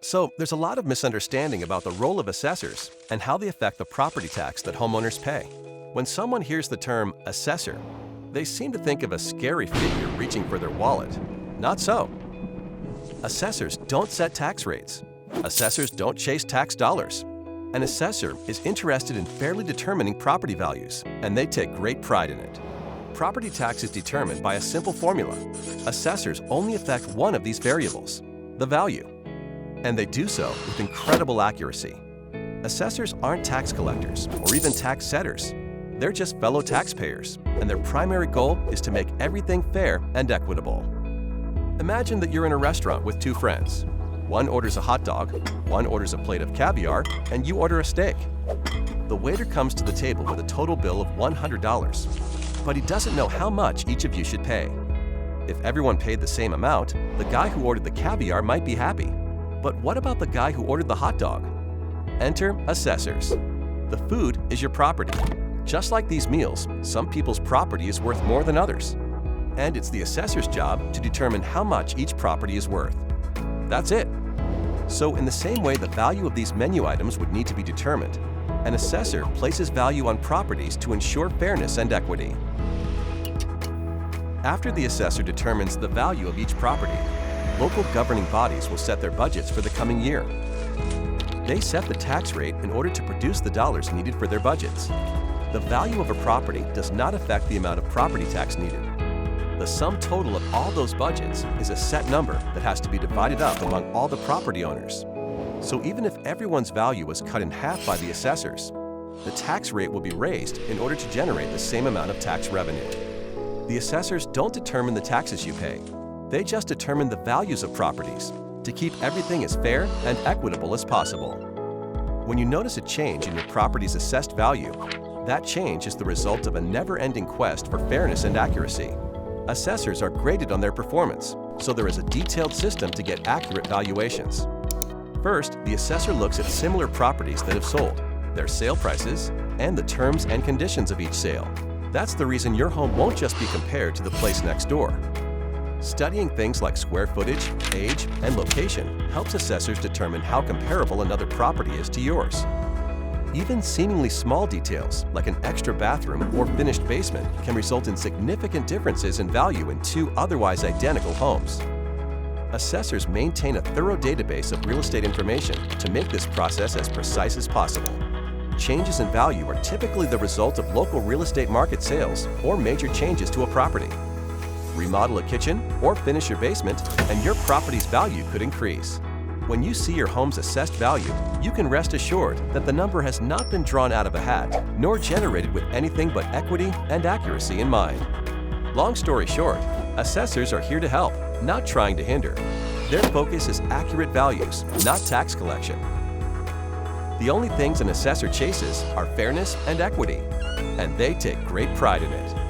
So, there's a lot of misunderstanding about the role of assessors and how they affect the property tax that homeowners pay. When someone hears the term assessor, they seem to think of a scary figure reaching for their wallet. Not so. Assessors don't set tax rates. Assessors don't chase tax dollars. An assessor is interested in fairly determining property values, and they take great pride in it. Property tax is determined by a simple formula. Assessors only affect one of these variables, the value. And they do so with incredible accuracy. Assessors aren't tax collectors or even tax setters. They're just fellow taxpayers, and their primary goal is to make everything fair and equitable. Imagine that you're in a restaurant with two friends. One orders a hot dog, one orders a plate of caviar, and you order a steak. The waiter comes to the table with a total bill of $100, but he doesn't know how much each of you should pay. If everyone paid the same amount, the guy who ordered the caviar might be happy. But what about the guy who ordered the hot dog? Enter assessors. The food is your property. Just like these meals, some people's property is worth more than others. And it's the assessor's job to determine how much each property is worth. That's it. So in the same way the value of these menu items would need to be determined, an assessor places value on properties to ensure fairness and equity. After the assessor determines the value of each property, local governing bodies will set their budgets for the coming year. They set the tax rate in order to produce the dollars needed for their budgets. The value of a property does not affect the amount of property tax needed. The sum total of all those budgets is a set number that has to be divided up among all the property owners. So even if everyone's value was cut in half by the assessors, the tax rate will be raised in order to generate the same amount of tax revenue. The assessors don't determine the taxes you pay. They just determine the values of properties to keep everything as fair and equitable as possible. When you notice a change in your property's assessed value, that change is the result of a never-ending quest for fairness and accuracy. Assessors are graded on their performance, so there is a detailed system to get accurate valuations. First, the assessor looks at similar properties that have sold, their sale prices, and the terms and conditions of each sale. That's the reason your home won't just be compared to the place next door. Studying things like square footage, age, and location helps assessors determine how comparable another property is to yours. Even seemingly small details, like an extra bathroom or finished basement, can result in significant differences in value in two otherwise identical homes. Assessors maintain a thorough database of real estate information to make this process as precise as possible. Changes in value are typically the result of local real estate market sales or major changes to a property. Remodel a kitchen or finish your basement, and your property's value could increase. When you see your home's assessed value, you can rest assured that the number has not been drawn out of a hat, nor generated with anything but equity and accuracy in mind. Long story short, assessors are here to help, not trying to hinder. Their focus is accurate values, not tax collection. The only things an assessor chases are fairness and equity, and they take great pride in it.